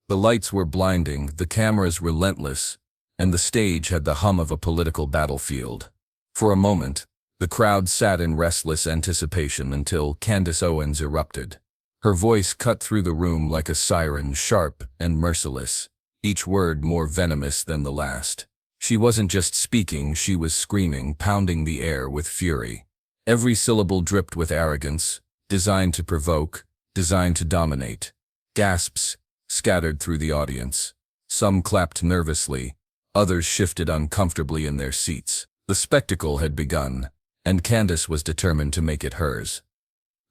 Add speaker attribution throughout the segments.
Speaker 1: The lights were blinding, the cameras relentless, and the stage had the hum of a political battlefield. For a moment, the crowd sat in restless anticipation until Candace Owens erupted. Her voice cut through the room like a siren, sharp and merciless, each word more venomous than the last. She wasn't just speaking, she was screaming, pounding the air with fury. Every syllable dripped with arrogance, designed to provoke, designed to dominate. Gasps scattered through the audience. Some clapped nervously, others shifted uncomfortably in their seats. The spectacle had begun, and Candace was determined to make it hers.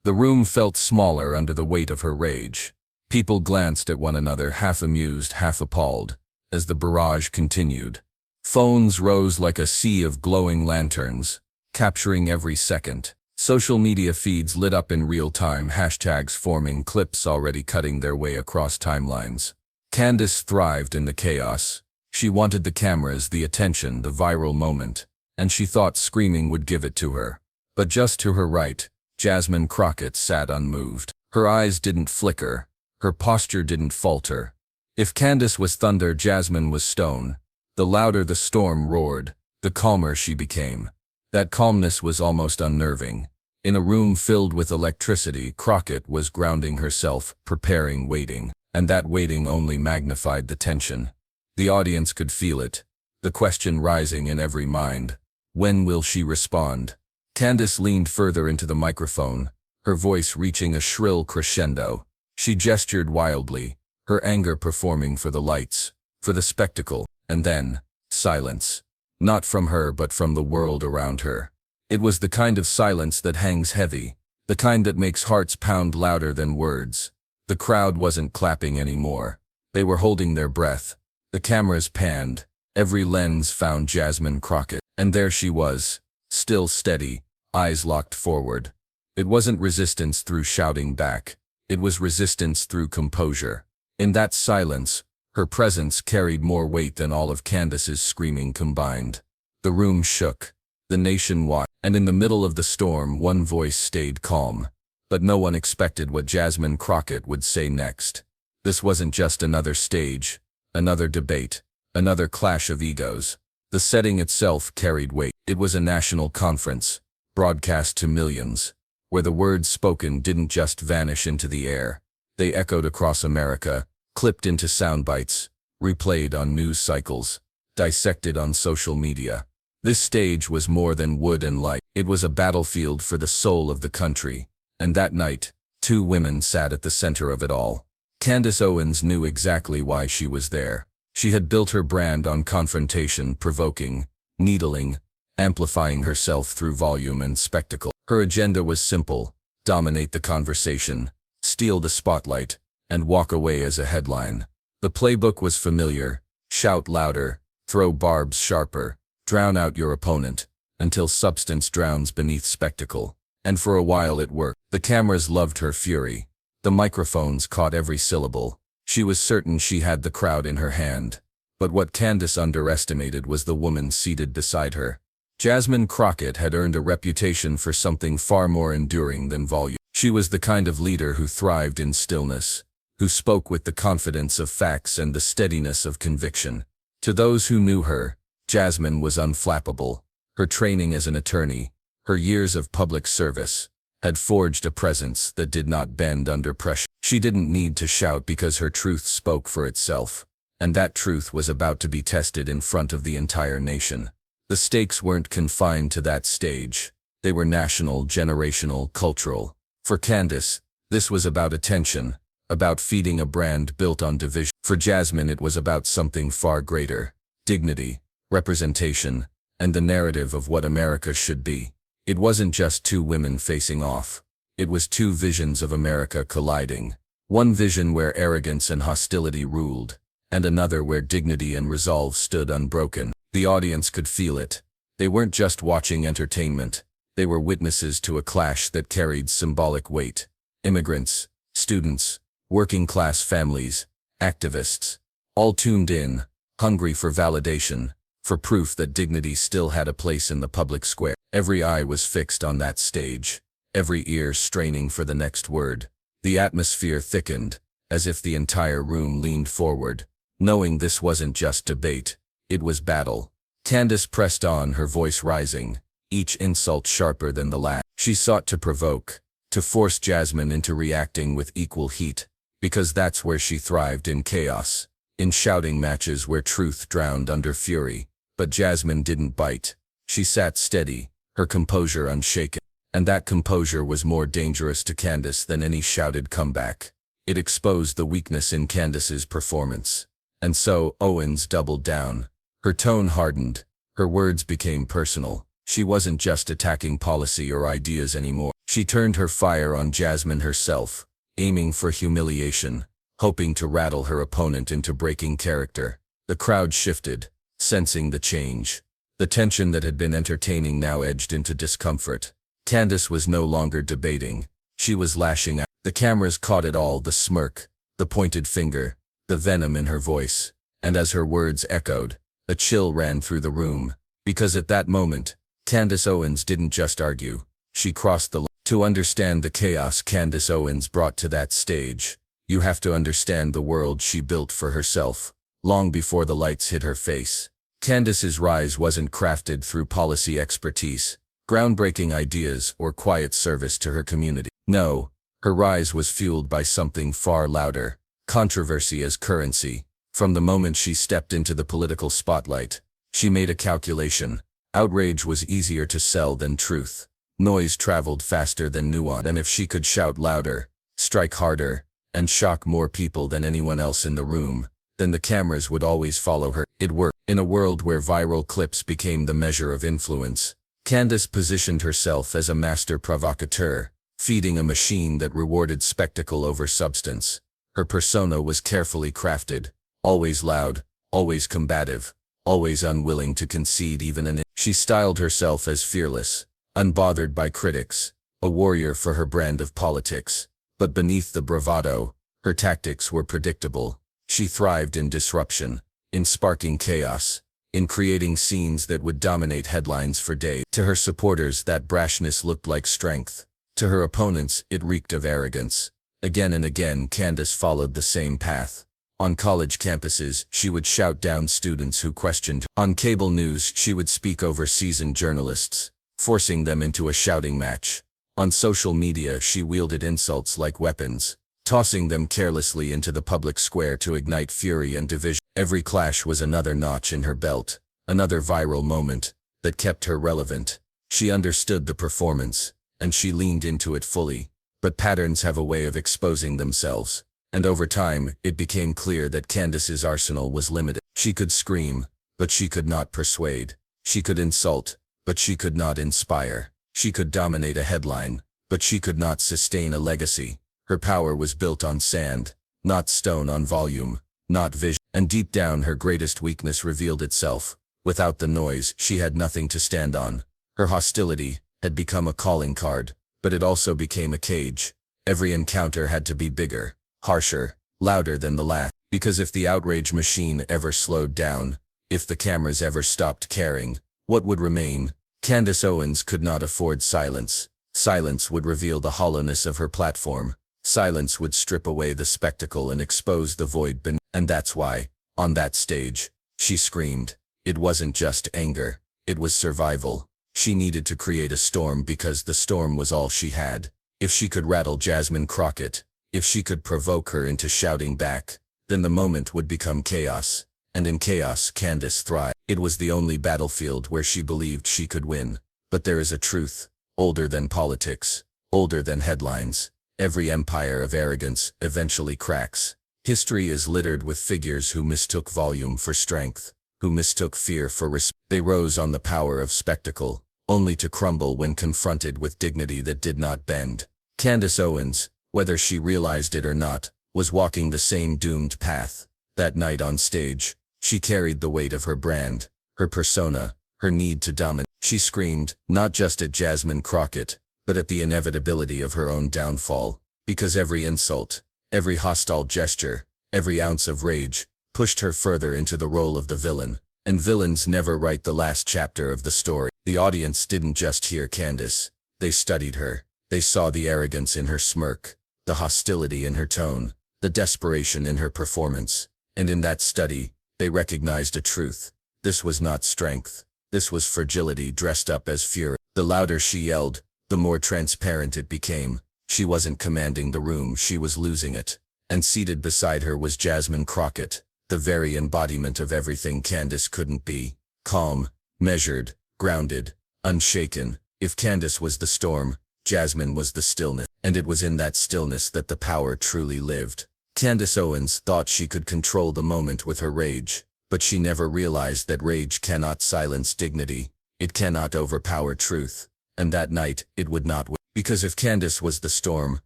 Speaker 1: The room felt smaller under the weight of her rage. People glanced at one another, half amused, half appalled, as the barrage continued. Phones rose like a sea of glowing lanterns, capturing every second. Social media feeds lit up in real time, hashtags forming, clips already cutting their way across timelines. Candace thrived in the chaos. She wanted the cameras, the attention, the viral moment, and she thought screaming would give it to her. But just to her right, Jasmine Crockett sat unmoved. Her eyes didn't flicker, her posture didn't falter. If Candace was thunder, Jasmine was stone. The louder the storm roared, the calmer she became. That calmness was almost unnerving. In a room filled with electricity, Crockett was grounding herself, preparing, waiting, and that waiting only magnified the tension. The audience could feel it, the question rising in every mind. When will she respond? Candace leaned further into the microphone, her voice reaching a shrill crescendo. She gestured wildly, her anger performing for the lights, for the spectacle, and then, silence. Not from her but from the world around her. It was the kind of silence that hangs heavy, the kind that makes hearts pound louder than words. The crowd wasn't clapping anymore. They were holding their breath. The cameras panned, every lens found Jasmine Crockett, and there she was, still steady, eyes locked forward. It wasn't resistance through shouting back, it was resistance through composure. In that silence, her presence carried more weight than all of Candace's screaming combined. The room shook, the nation watched, and in the middle of the storm one voice stayed calm. But no one expected what Jasmine Crockett would say next. This wasn't just another stage, another debate, another clash of egos. The setting itself carried weight. It was a national conference, broadcast to millions, where the words spoken didn't just vanish into the air. They echoed across America, clipped into sound bites, replayed on news cycles, dissected on social media. This stage was more than wood and light. It was a battlefield for the soul of the country. And that night, two women sat at the center of it all. Candace Owens knew exactly why she was there. She had built her brand on confrontation, provoking, needling, amplifying herself through volume and spectacle. Her agenda was simple: dominate the conversation, steal the spotlight, and walk away as a headline. The playbook was familiar: shout louder, throw barbs sharper, drown out your opponent, until substance drowns beneath spectacle. And for a while it worked. The cameras loved her fury. The microphones caught every syllable. She was certain she had the crowd in her hand. But what Candace underestimated was the woman seated beside her. Jasmine Crockett had earned a reputation for something far more enduring than volume. She was the kind of leader who thrived in stillness, who spoke with the confidence of facts and the steadiness of conviction. To those who knew her, Jasmine was unflappable. Her training as an attorney, her years of public service, had forged a presence that did not bend under pressure. She didn't need to shout because her truth spoke for itself, and that truth was about to be tested in front of the entire nation. The stakes weren't confined to that stage. They were national, generational, cultural. For Candace, this was about attention, about feeding a brand built on division. For Jasmine, it was about something far greater: dignity, representation, and the narrative of what America should be. It wasn't just two women facing off. It was two visions of America colliding. One vision where arrogance and hostility ruled, and another where dignity and resolve stood unbroken. The audience could feel it. They weren't just watching entertainment. They were witnesses to a clash that carried symbolic weight. Immigrants, students, working-class families, activists, all tuned in, hungry for validation, for proof that dignity still had a place in the public square. Every eye was fixed on that stage, every ear straining for the next word. The atmosphere thickened, as if the entire room leaned forward, knowing this wasn't just debate, it was battle. Candace pressed on, her voice rising, each insult sharper than the last. She sought to provoke, to force Jasmine into reacting with equal heat, because that's where she thrived, in chaos, in shouting matches where truth drowned under fury. But Jasmine didn't bite. She sat steady, her composure unshaken. And that composure was more dangerous to Candace than any shouted comeback. It exposed the weakness in Candace's performance. And so Owens doubled down. Her tone hardened. Her words became personal. She wasn't just attacking policy or ideas anymore. She turned her fire on Jasmine herself, aiming for humiliation, hoping to rattle her opponent into breaking character. The crowd shifted, sensing the change. The tension that had been entertaining now edged into discomfort. Candace was no longer debating. She was lashing out. The cameras caught it all, the smirk, the pointed finger, the venom in her voice. And as her words echoed, a chill ran through the room. Because at that moment, Candace Owens didn't just argue. She crossed the line. To understand the chaos Candace Owens brought to that stage, you have to understand the world she built for herself, long before the lights hit her face. Candace's rise wasn't crafted through policy expertise, groundbreaking ideas, or quiet service to her community. No, her rise was fueled by something far louder: controversy as currency. From the moment she stepped into the political spotlight, she made a calculation. Outrage was easier to sell than truth. Noise traveled faster than nuance. And if she could shout louder, strike harder, and shock more people than anyone else in the room, then the cameras would always follow her. It worked. In a world where viral clips became the measure of influence, Candace positioned herself as a master provocateur, feeding a machine that rewarded spectacle over substance. Her persona was carefully crafted, always loud, always combative, always unwilling to concede even an inch. She styled herself as fearless, unbothered by critics, a warrior for her brand of politics. But beneath the bravado, her tactics were predictable. She thrived in disruption, in sparking chaos, in creating scenes that would dominate headlines for days. To her supporters, that brashness looked like strength. To her opponents, it reeked of arrogance. Again and again, Candace followed the same path. On college campuses, she would shout down students who questioned her. On cable news, she would speak over seasoned journalists, forcing them into a shouting match. On social media, she wielded insults like weapons, tossing them carelessly into the public square to ignite fury and division. Every clash was another notch in her belt, another viral moment that kept her relevant. She understood the performance, and she leaned into it fully. But patterns have a way of exposing themselves, and over time, it became clear that Candace's arsenal was limited. She could scream, but she could not persuade. She could insult, but she could not inspire. She could dominate a headline, but she could not sustain a legacy. Her power was built on sand, not stone, on volume, not vision. And deep down, her greatest weakness revealed itself. Without the noise, she had nothing to stand on. Her hostility had become a calling card, but it also became a cage. Every encounter had to be bigger, harsher, louder than the last. Because if the outrage machine ever slowed down, if the cameras ever stopped caring, what would remain? Candace Owens could not afford silence. Silence would reveal the hollowness of her platform. Silence would strip away the spectacle and expose the void beneath. And that's why, on that stage, she screamed. It wasn't just anger, it was survival. She needed to create a storm because the storm was all she had. If she could rattle Jasmine Crockett, if she could provoke her into shouting back, then the moment would become chaos. And in chaos, Candace thrived. It was the only battlefield where she believed she could win. But there is a truth, older than politics, older than headlines. Every empire of arrogance eventually cracks. History is littered with figures who mistook volume for strength, who mistook fear for respect. They rose on the power of spectacle, only to crumble when confronted with dignity that did not bend. Candace Owens, whether she realized it or not, was walking the same doomed path. That night on stage, she carried the weight of her brand, her persona, her need to dominate. She screamed, not just at Jasmine Crockett, but at the inevitability of her own downfall, because every insult, every hostile gesture, every ounce of rage, pushed her further into the role of the villain. And villains never write the last chapter of the story. The audience didn't just hear Candace, they studied her. They saw the arrogance in her smirk, the hostility in her tone, the desperation in her performance. And in that study, they recognized a truth. This was not strength. This was fragility dressed up as fury. The louder she yelled, the more transparent it became. She wasn't commanding the room, she was losing it. And seated beside her was Jasmine Crockett, the very embodiment of everything Candace couldn't be. Calm, measured, grounded, unshaken. If Candace was the storm, Jasmine was the stillness. And it was in that stillness that the power truly lived. Candace Owens thought she could control the moment with her rage, but she never realized that rage cannot silence dignity. It cannot overpower truth. And that night, it would not win. Because if Candace was the storm,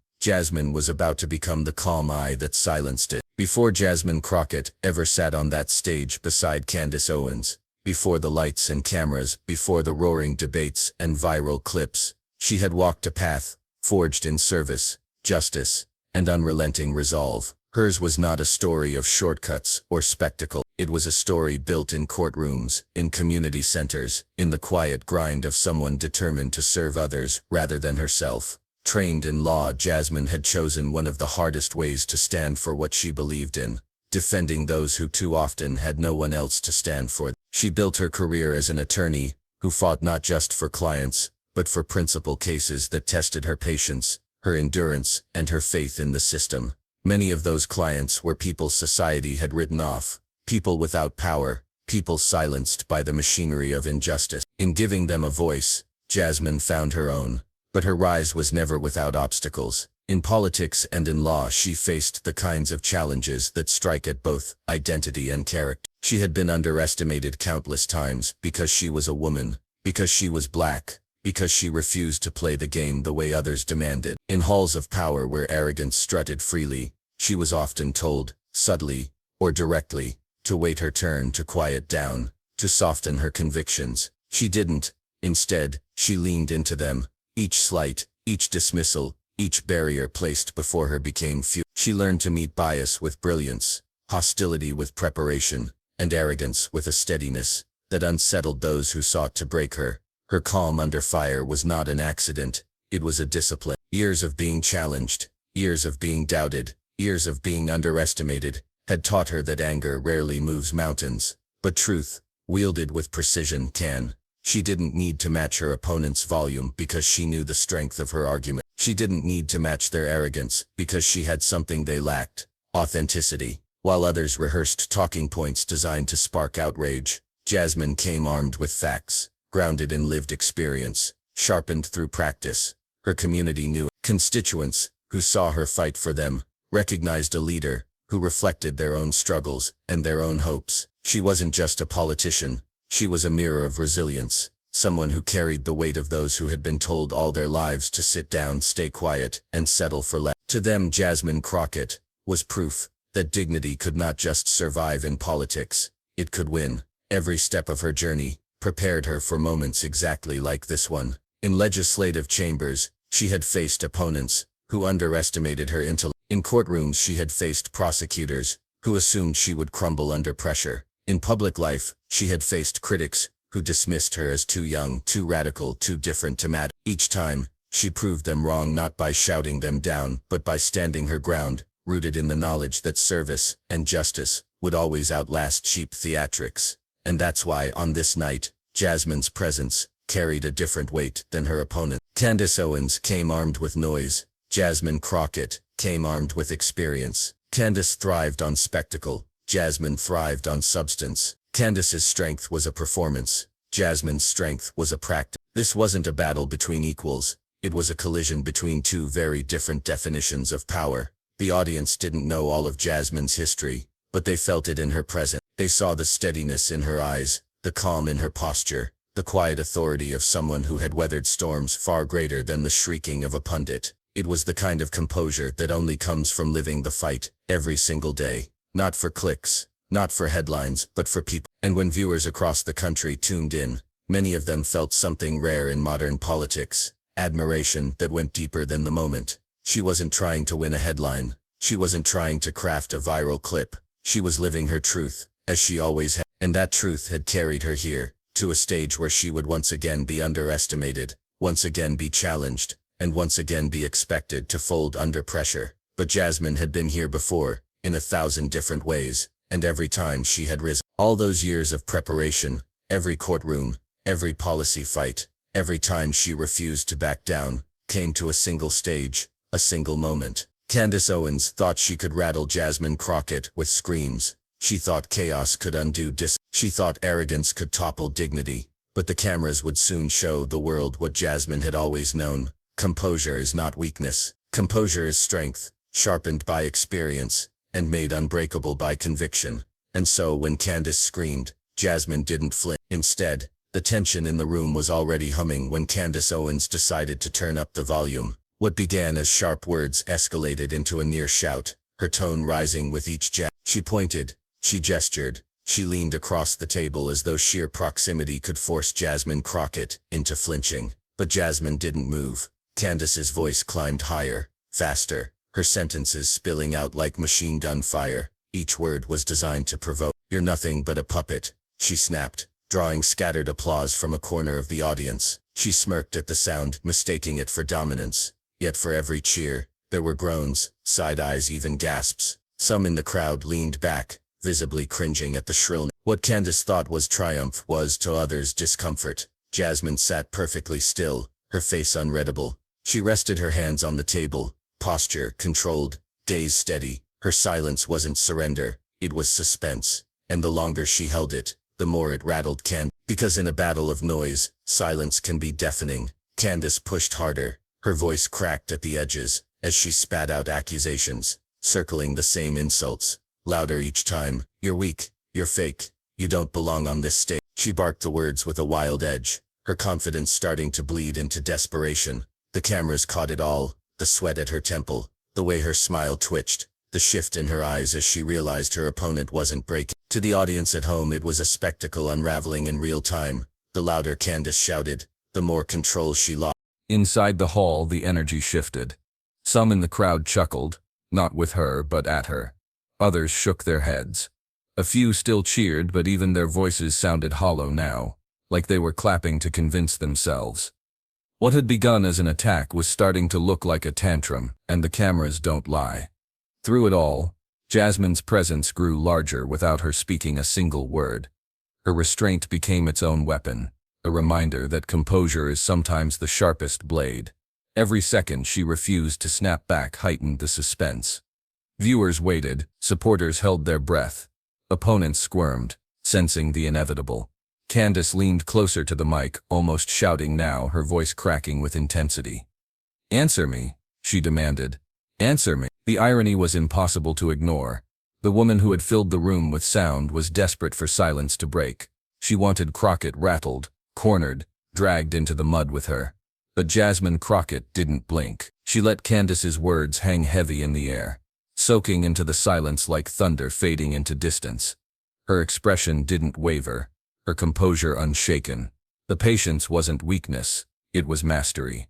Speaker 1: Jasmine was about to become the calm eye that silenced it. Before Jasmine Crockett ever sat on that stage beside Candace Owens, before the lights and cameras, before the roaring debates and viral clips, she had walked a path, forged in service, justice, and unrelenting resolve. Hers was not a story of shortcuts or spectacle. It was a story built in courtrooms, in community centers, in the quiet grind of someone determined to serve others rather than herself. Trained in law, Jasmine had chosen one of the hardest ways to stand for what she believed in, defending those who too often had no one else to stand for. She built her career as an attorney, who fought not just for clients, but for principal cases that tested her patience, her endurance, and her faith in the system. Many of those clients were people society had written off, people without power, people silenced by the machinery of injustice. In giving them a voice, Jasmine found her own. But her rise was never without obstacles. In politics and in law, she faced the kinds of challenges that strike at both identity and character. She had been underestimated countless times because she was a woman, because she was black, because she refused to play the game the way others demanded. In halls of power where arrogance strutted freely, she was often told, subtly or directly, to wait her turn, to quiet down, to soften her convictions. She didn't. Instead, she leaned into them. Each slight, each dismissal, each barrier placed before her became fuel. She learned to meet bias with brilliance, hostility with preparation, and arrogance with a steadiness that unsettled those who sought to break her. Her calm under fire was not an accident, it was a discipline. Years of being challenged, years of being doubted, years of being underestimated, had taught her that anger rarely moves mountains, but truth, wielded with precision, can. She didn't need to match her opponent's volume because she knew the strength of her argument. She didn't need to match their arrogance because she had something they lacked: authenticity. While others rehearsed talking points designed to spark outrage, Jasmine came armed with facts, grounded in lived experience, sharpened through practice. Her community knew it. Constituents, who saw her fight for them, recognized a leader who reflected their own struggles and their own hopes. She wasn't just a politician. She was a mirror of resilience, someone who carried the weight of those who had been told all their lives to sit down, stay quiet, and settle for less. To them, Jasmine Crockett was proof that dignity could not just survive in politics, it could win. Every step of her journey prepared her for moments exactly like this one. In legislative chambers, she had faced opponents who underestimated her intellect. In courtrooms, she had faced prosecutors who assumed she would crumble under pressure. In public life, she had faced critics who dismissed her as too young, too radical, too different to matter. Each time, she proved them wrong, not by shouting them down, but by standing her ground, rooted in the knowledge that service and justice would always outlast cheap theatrics. And that's why, on this night, Jasmine's presence carried a different weight than her opponent. Candace Owens came armed with noise. Jasmine Crockett came armed with experience. Candace thrived on spectacle. Jasmine thrived on substance. Candace's strength was a performance. Jasmine's strength was a practice. This wasn't a battle between equals. It was a collision between two very different definitions of power. The audience didn't know all of Jasmine's history, but they felt it in her presence. They saw the steadiness in her eyes, the calm in her posture, the quiet authority of someone who had weathered storms far greater than the shrieking of a pundit. It was the kind of composure that only comes from living the fight every single day. Not for clicks, not for headlines, but for people. And when viewers across the country tuned in, many of them felt something rare in modern politics: admiration that went deeper than the moment. She wasn't trying to win a headline. She wasn't trying to craft a viral clip. She was living her truth, as she always had. And that truth had carried her here, to a stage where she would once again be underestimated, once again be challenged, and once again be expected to fold under pressure.
Speaker 2: But Jasmine had been here before, in 1,000 different ways, and every time she had risen. All those years of preparation, every courtroom, every policy fight, every time she refused to back down, came to a single stage, a single moment. Candace Owens thought she could rattle Jasmine Crockett with screams. She thought chaos could undo She thought arrogance could topple dignity. But the cameras would soon show the world what Jasmine had always known. Composure is not weakness. Composure is strength, sharpened by experience, and made unbreakable by conviction. And so when Candace screamed, Jasmine didn't flinch. Instead, the tension in the room was already humming when Candace Owens decided to turn up the volume. What began as sharp words escalated into a near shout, her tone rising with each jab. She pointed, she gestured, she leaned across the table as though sheer proximity could force Jasmine Crockett into flinching. But Jasmine didn't move. Candace's voice climbed higher, faster, her sentences spilling out like machine gun fire. Each word was designed to provoke. "You're nothing but a puppet," she snapped, drawing scattered applause from a corner of the audience. She smirked at the sound, mistaking it for dominance. Yet for every cheer, there were groans, side eyes, even gasps. Some in the crowd leaned back, visibly cringing at the shrillness. What Candace thought was triumph was to others discomfort. Jasmine sat perfectly still, her face unreadable. She rested her hands on the table, posture controlled, gaze steady. Her silence wasn't surrender, it was suspense. And the longer she held it, the more it rattled Candace. Because in a battle of noise, silence can be deafening. Candace pushed harder. Her voice cracked at the edges, as she spat out accusations, circling the same insults. Louder each time. "You're weak, you're fake, you don't belong on this stage." She barked the words with a wild edge, her confidence starting to bleed into desperation. The cameras caught it all, the sweat at her temple, the way her smile twitched, the shift in her eyes as she realized her opponent wasn't breaking. To the audience at home it was a spectacle unraveling in real time. The louder Candace shouted, the more control she lost.
Speaker 1: Inside the hall, the energy shifted. Some in the crowd chuckled, not with her but at her. Others shook their heads. A few still cheered, but even their voices sounded hollow now, like they were clapping to convince themselves. What had begun as an attack was starting to look like a tantrum, and the cameras don't lie. Through it all, Jasmine's presence grew larger without her speaking a single word. Her restraint became its own weapon, a reminder that composure is sometimes the sharpest blade. Every second she refused to snap back heightened the suspense. Viewers waited, supporters held their breath. Opponents squirmed, sensing the inevitable. Candace leaned closer to the mic, almost shouting now, her voice cracking with intensity. "Answer me," she demanded. "Answer me." The irony was impossible to ignore. The woman who had filled the room with sound was desperate for silence to break. She wanted Crockett rattled, cornered, dragged into the mud with her. But Jasmine Crockett didn't blink. She let Candace's words hang heavy in the air, soaking into the silence like thunder fading into distance. Her expression didn't waver, her composure unshaken. The patience wasn't weakness, it was mastery.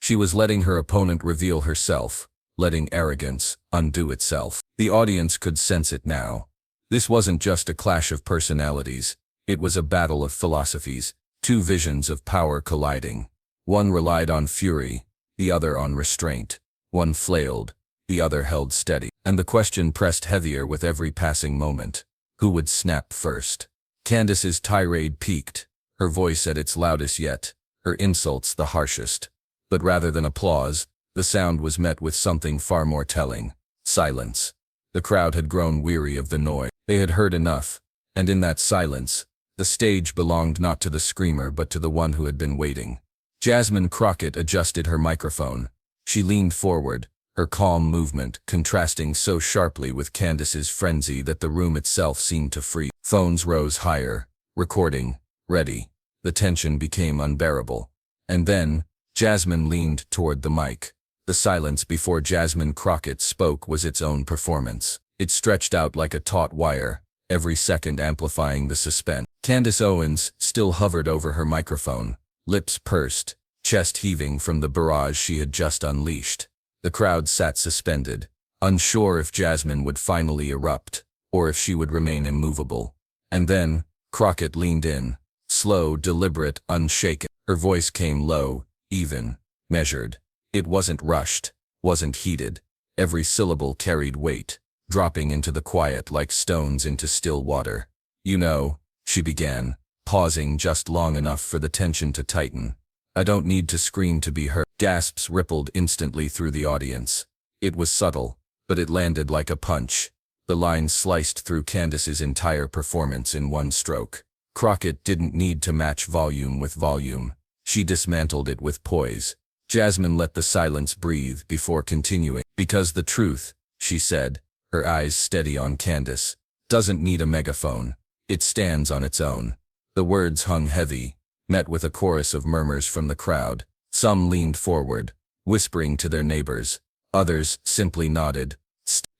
Speaker 1: She was letting her opponent reveal herself, letting arrogance undo itself. The audience could sense it now. This wasn't just a clash of personalities, it was a battle of philosophies, two visions of power colliding. One relied on fury, the other on restraint. One flailed, the other held steady. And the question pressed heavier with every passing moment. Who would snap first? Candace's tirade peaked, her voice at its loudest yet, her insults the harshest. But rather than applause, the sound was met with something far more telling: silence. The crowd had grown weary of the noise. They had heard enough, and in that silence, the stage belonged not to the screamer but to the one who had been waiting. Jasmine Crockett adjusted her microphone. She leaned forward, her calm movement contrasting so sharply with Candace's frenzy that the room itself seemed to freeze. Phones rose higher, recording, ready. The tension became unbearable. And then, Jasmine leaned toward the mic. The silence before Jasmine Crockett spoke was its own performance. It stretched out like a taut wire, every second amplifying the suspense. Candace Owens still hovered over her microphone, lips pursed, chest heaving from the barrage she had just unleashed. The crowd sat suspended, unsure if Jasmine would finally erupt, or if she would remain immovable. And then, Crockett leaned in, slow, deliberate, unshaken. Her voice came low, even, measured. It wasn't rushed, wasn't heated. Every syllable carried weight, dropping into the quiet like stones into still water. "You know," she began, pausing just long enough for the tension to tighten. "I don't need to scream to be heard." Gasps rippled instantly through the audience. It was subtle, but it landed like a punch. The line sliced through Candace's entire performance in one stroke. Crockett didn't need to match volume with volume. She dismantled it with poise. Jasmine let the silence breathe before continuing. "Because the truth," she said, her eyes steady on Candace, "doesn't need a megaphone. It stands on its own." The words hung heavy, met with a chorus of murmurs from the crowd. Some leaned forward, whispering to their neighbors. Others simply nodded.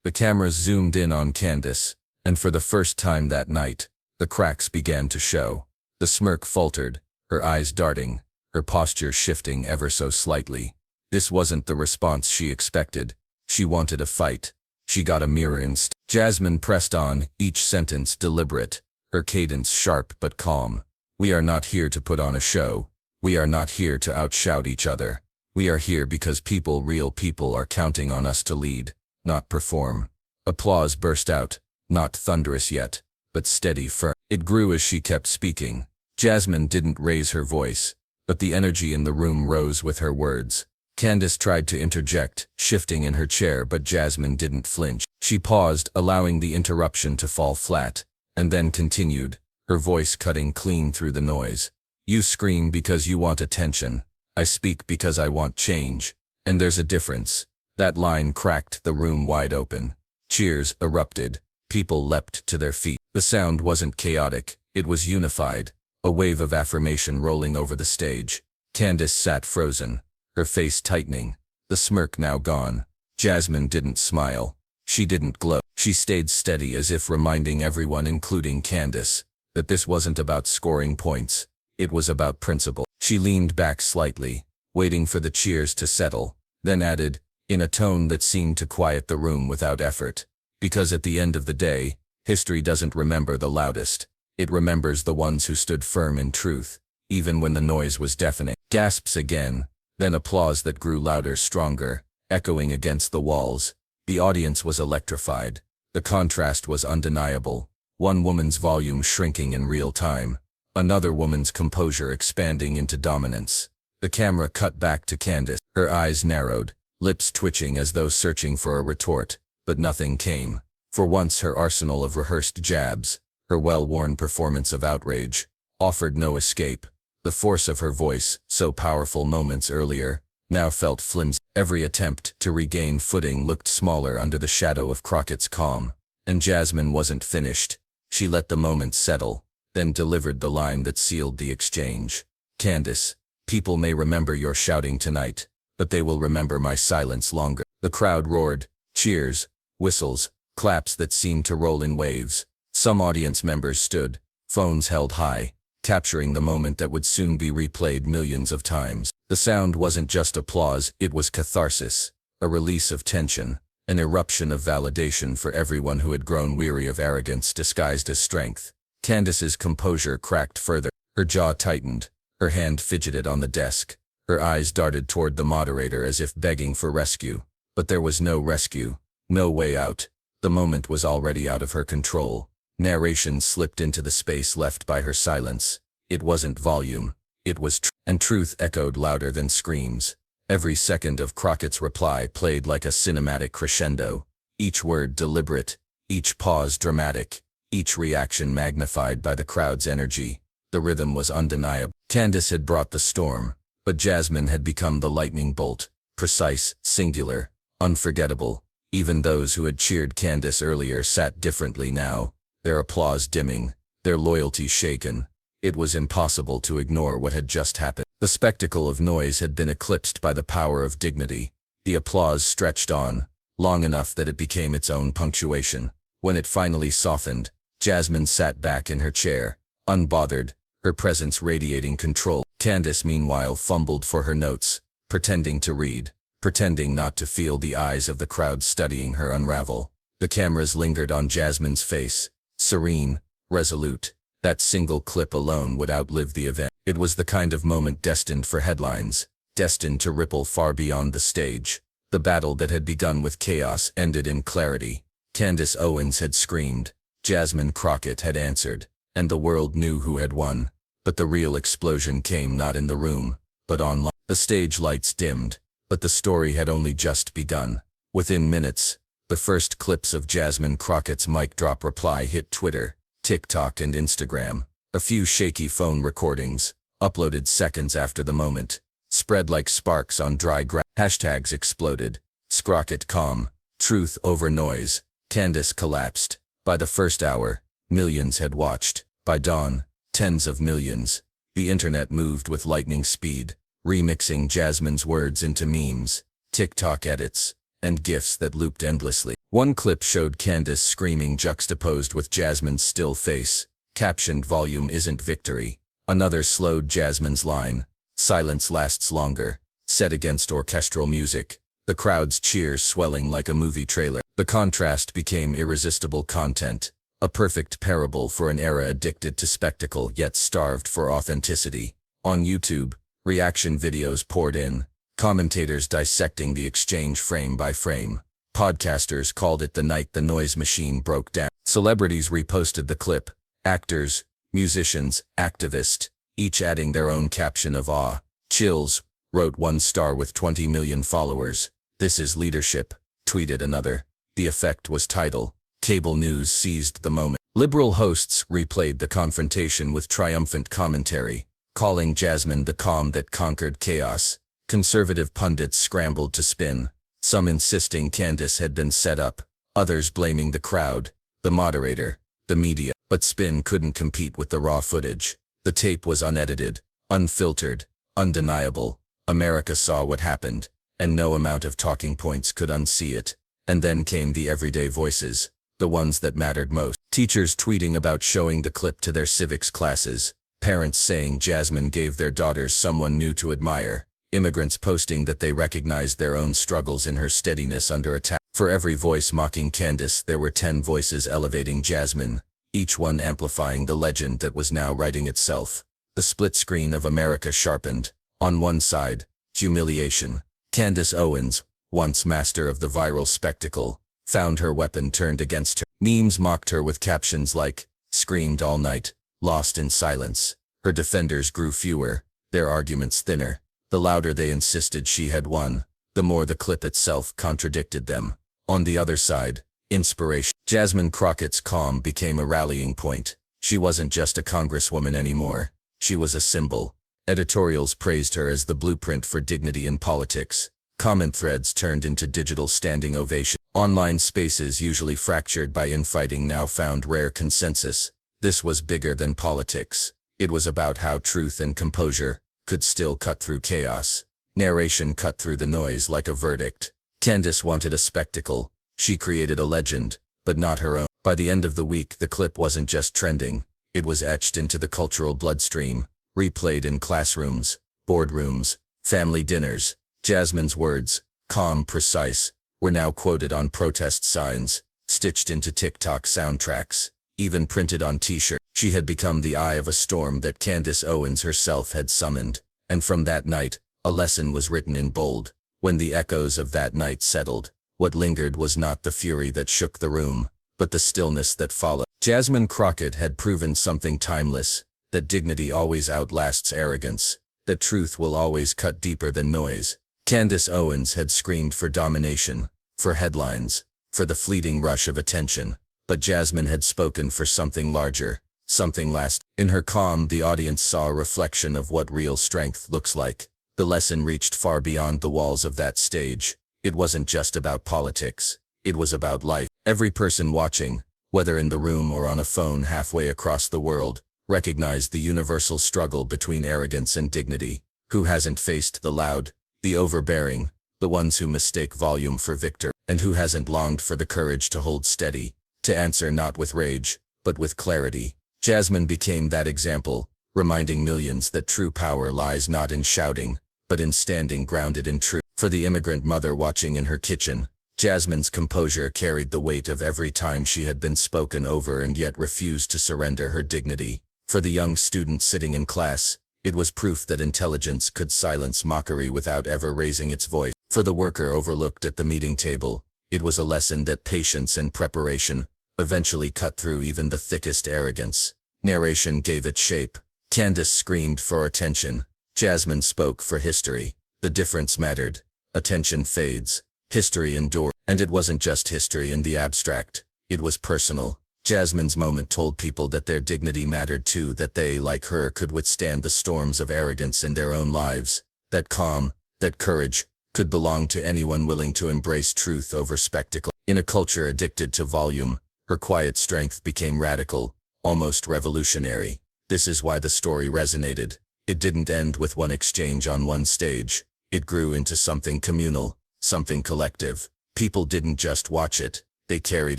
Speaker 1: The cameras zoomed in on Candace, and for the first time that night, the cracks began to show. The smirk faltered, her eyes darting, her posture shifting ever so slightly. This wasn't the response she expected. She wanted a fight. She got a mirror instead. Jasmine pressed on, each sentence deliberate, her cadence sharp but calm. "We are not here to put on a show. We are not here to outshout each other. We are here because people, real people, are counting on us to lead, not perform." Applause burst out, not thunderous yet, but steady, firm. It grew as she kept speaking. Jasmine didn't raise her voice, but the energy in the room rose with her words. Candace tried to interject, shifting in her chair, but Jasmine didn't flinch. She paused, allowing the interruption to fall flat, and then continued, her voice cutting clean through the noise. "You scream because you want attention. I speak because I want change. And there's a difference." That line cracked the room wide open. Cheers erupted. People leapt to their feet. The sound wasn't chaotic, it was unified, a wave of affirmation rolling over the stage. Candace sat frozen, her face tightening, the smirk now gone. Jasmine didn't smile. She didn't glow. She stayed steady, as if reminding everyone, including Candace, that this wasn't about scoring points. It was about principle. She leaned back slightly, waiting for the cheers to settle, then added, in a tone that seemed to quiet the room without effort, "Because at the end of the day, history doesn't remember the loudest. It remembers the ones who stood firm in truth, even when the noise was deafening." Gasps again, then applause that grew louder, stronger, echoing against the walls. The audience was electrified. The contrast was undeniable. One woman's volume shrinking in real time, another woman's composure expanding into dominance. The camera cut back to Candace. Her eyes narrowed, lips twitching as though searching for a retort, but nothing came. For once her arsenal of rehearsed jabs, her well-worn performance of outrage, offered no escape. The force of her voice, so powerful moments earlier, now felt flimsy. Every attempt to regain footing looked smaller under the shadow of Crockett's calm. And Jasmine wasn't finished. She let the moment settle, then delivered the line that sealed the exchange. "Candace, people may remember your shouting tonight, but they will remember my silence longer." The crowd roared, cheers, whistles, claps that seemed to roll in waves. Some audience members stood, phones held high, capturing the moment that would soon be replayed millions of times. The sound wasn't just applause, it was catharsis, a release of tension, an eruption of validation for everyone who had grown weary of arrogance disguised as strength. Candace's composure cracked further, her jaw tightened, her hand fidgeted on the desk, her eyes darted toward the moderator as if begging for rescue. But there was no rescue, no way out. The moment was already out of her control. Narration slipped into the space left by her silence. It wasn't volume, it was truth. And truth echoed louder than screams. Every second of Crockett's reply played like a cinematic crescendo, each word deliberate, each pause dramatic, each reaction magnified by the crowd's energy. The rhythm was undeniable. Candace had brought the storm, but Jasmine had become the lightning bolt, precise, singular, unforgettable. Even those who had cheered Candace earlier sat differently now, their applause dimming, their loyalty shaken. It was impossible to ignore what had just happened. The spectacle of noise had been eclipsed by the power of dignity. The applause stretched on, long enough that it became its own punctuation. When it finally softened, Jasmine sat back in her chair, unbothered, her presence radiating control. Candace, meanwhile, fumbled for her notes, pretending to read, pretending not to feel the eyes of the crowd studying her unravel. The cameras lingered on Jasmine's face, serene, resolute. That single clip alone would outlive the event. It was the kind of moment destined for headlines, destined to ripple far beyond the stage. The battle that had begun with chaos ended in clarity. Candace Owens had screamed, Jasmine Crockett had answered, and the world knew who had won. But the real explosion came not in the room, but online. The stage lights dimmed, but the story had only just begun. Within minutes, the first clips of Jasmine Crockett's mic drop reply hit Twitter, TikTok and Instagram. A few shaky phone recordings, uploaded seconds after the moment, spread like sparks on dry grass. Hashtags exploded. Crockett calm, truth over noise. Candace collapsed. By the first hour, millions had watched. By dawn, tens of millions. The internet moved with lightning speed, remixing Jasmine's words into memes, TikTok edits, and GIFs that looped endlessly. One clip showed Candace screaming juxtaposed with Jasmine's still face, captioned "Volume isn't victory." Another slowed Jasmine's line, "Silence lasts longer," set against orchestral music, the crowd's cheers swelling like a movie trailer. The contrast became irresistible content, a perfect parable for an era addicted to spectacle yet starved for authenticity. On YouTube, reaction videos poured in, commentators dissecting the exchange frame by frame. Podcasters called it the night the noise machine broke down. Celebrities reposted the clip, actors, musicians, activists, each adding their own caption of awe. "Chills," wrote one star with 20 million followers. "This is leadership," tweeted another. The effect was tidal. Cable news seized the moment. Liberal hosts replayed the confrontation with triumphant commentary, calling Jasmine the calm that conquered chaos. Conservative pundits scrambled to spin, some insisting Candace had been set up, others blaming the crowd, the moderator, the media. But spin couldn't compete with the raw footage. The tape was unedited, unfiltered, undeniable. America saw what happened, and no amount of talking points could unsee it. And then came the everyday voices, the ones that mattered most. Teachers tweeting about showing the clip to their civics classes, parents saying Jasmine gave their daughters someone new to admire, immigrants posting that they recognized their own struggles in her steadiness under attack. For every voice mocking Candace, there were 10 voices elevating Jasmine, each one amplifying the legend that was now writing itself. The split screen of America sharpened. On one side, humiliation. Candace Owens, once master of the viral spectacle, found her weapon turned against her. Memes mocked her with captions like, "Screamed all night, lost in silence." Her defenders grew fewer, their arguments thinner. The louder they insisted she had won, the more the clip itself contradicted them. On the other side, inspiration. Jasmine Crockett's calm became a rallying point. She wasn't just a congresswoman anymore. She was a symbol. Editorials praised her as the blueprint for dignity in politics. Comment threads turned into digital standing ovation. Online spaces usually fractured by infighting now found rare consensus. This was bigger than politics. It was about how truth and composure could still cut through chaos. Narration cut through the noise like a verdict. Candace wanted a spectacle. She created a legend, but not her own. By the end of the week, the clip wasn't just trending. It was etched into the cultural bloodstream, replayed in classrooms, boardrooms, family dinners. Jasmine's words, calm, precise, were now quoted on protest signs, stitched into TikTok soundtracks, even printed on t-shirts. She had become the eye of a storm that Candace Owens herself had summoned. And from that night, a lesson was written in bold. When the echoes of that night settled, what lingered was not the fury that shook the room, but the stillness that followed. Jasmine Crockett had proven something timeless, that dignity always outlasts arrogance, that truth will always cut deeper than noise. Candace Owens had screamed for domination, for headlines, for the fleeting rush of attention, but Jasmine had spoken for something larger, something lasting. In her calm, the audience saw a reflection of what real strength looks like. The lesson reached far beyond the walls of that stage. It wasn't just about politics. It was about life. Every person watching, whether in the room or on a phone halfway across the world, recognized the universal struggle between arrogance and dignity. Who hasn't faced the loud, the overbearing, the ones who mistake volume for victor, and who hasn't longed for the courage to hold steady, to answer not with rage, but with clarity? Jasmine became that example, reminding millions that true power lies not in shouting, but in standing grounded in truth. For the immigrant mother watching in her kitchen, Jasmine's composure carried the weight of every time she had been spoken over and yet refused to surrender her dignity. For the young student sitting in class, it was proof that intelligence could silence mockery without ever raising its voice.
Speaker 2: For the worker overlooked at the meeting table, it was a lesson that patience and preparation eventually cut through even the thickest arrogance. Narration gave it shape. Candace screamed for attention. Jasmine spoke for history. The difference mattered. Attention fades. History endured. And it wasn't just history in the abstract. It was personal. Jasmine's moment told people that their dignity mattered too, that they, like her, could withstand the storms of arrogance in their own lives. That calm, that courage, could belong to anyone willing to embrace truth over spectacle. In a culture addicted to volume, her quiet strength became radical, almost revolutionary. This is why the story resonated. It didn't end with one exchange on one stage. It grew into something communal, something collective. People didn't just watch it, they carried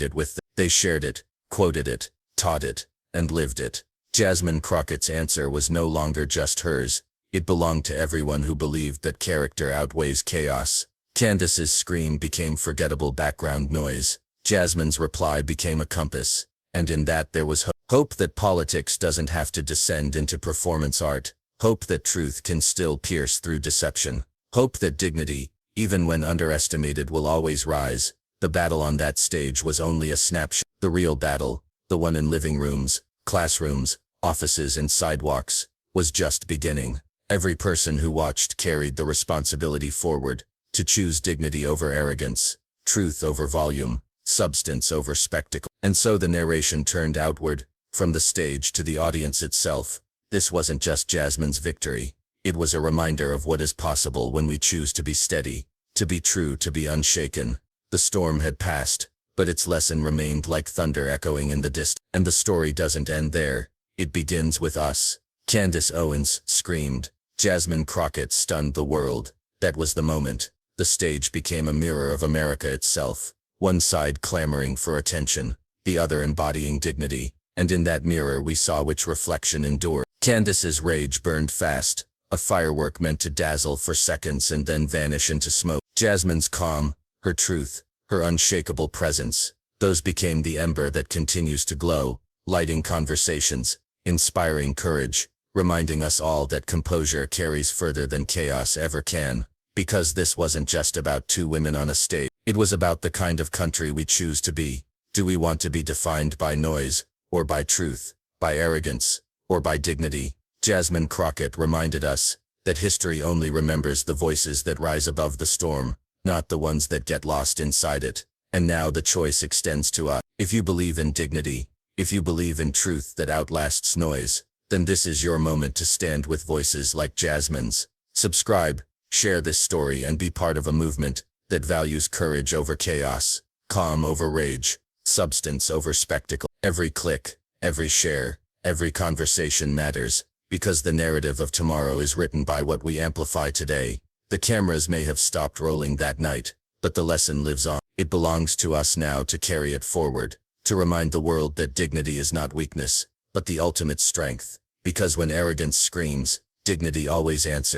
Speaker 2: it with them. They shared it, quoted it, taught it, and lived it. Jasmine Crockett's answer was no longer just hers. It belonged to everyone who believed that character outweighs chaos. Candace's scream became forgettable background noise. Jasmine's reply became a compass. And in that there was hope. Hope that politics doesn't have to descend into performance art. Hope that truth can still pierce through deception. Hope that dignity, even when underestimated, will always rise. The battle on that stage was only a snapshot. The real battle, the one in living rooms, classrooms, offices and sidewalks, was just beginning. Every person who watched carried the responsibility forward, to choose dignity over arrogance, truth over volume, substance over spectacle. And so the narration turned outward, from the stage to the audience itself. This wasn't just Jasmine's victory. It was a reminder of what is possible when we choose to be steady, to be true, to be unshaken. The storm had passed, but its lesson remained like thunder echoing in the distance. And the story doesn't end there. It begins with us. Candace Owens screamed. Jasmine Crockett stunned the world. That was the moment. The stage became a mirror of America itself. One side clamoring for attention, the other embodying dignity. And in that mirror we saw which reflection endured. Candace's rage burned fast, a firework meant to dazzle for seconds and then vanish into smoke. Jasmine's calm, her truth, her unshakable presence, those became the ember that continues to glow, lighting conversations, inspiring courage, reminding us all that composure carries further than chaos ever can. Because this wasn't just about two women on a stage. It was about the kind of country we choose to be. Do we want to be defined by noise, or by truth, by arrogance, or by dignity? Jasmine Crockett reminded us that history only remembers the voices that rise above the storm, not the ones that get lost inside it. And now the choice extends to us. If you believe in dignity, if you believe in truth that outlasts noise, then this is your moment to stand with voices like Jasmine's. Subscribe, share this story, and be part of a movement that values courage over chaos, calm over rage, substance over spectacle. Every click, every share, every conversation matters, because the narrative of tomorrow is written by what we amplify today. The cameras may have stopped rolling that night, but the lesson lives on. It belongs to us now to carry it forward, to remind the world that dignity is not weakness, but the ultimate strength. Because when arrogance screams, dignity always answers.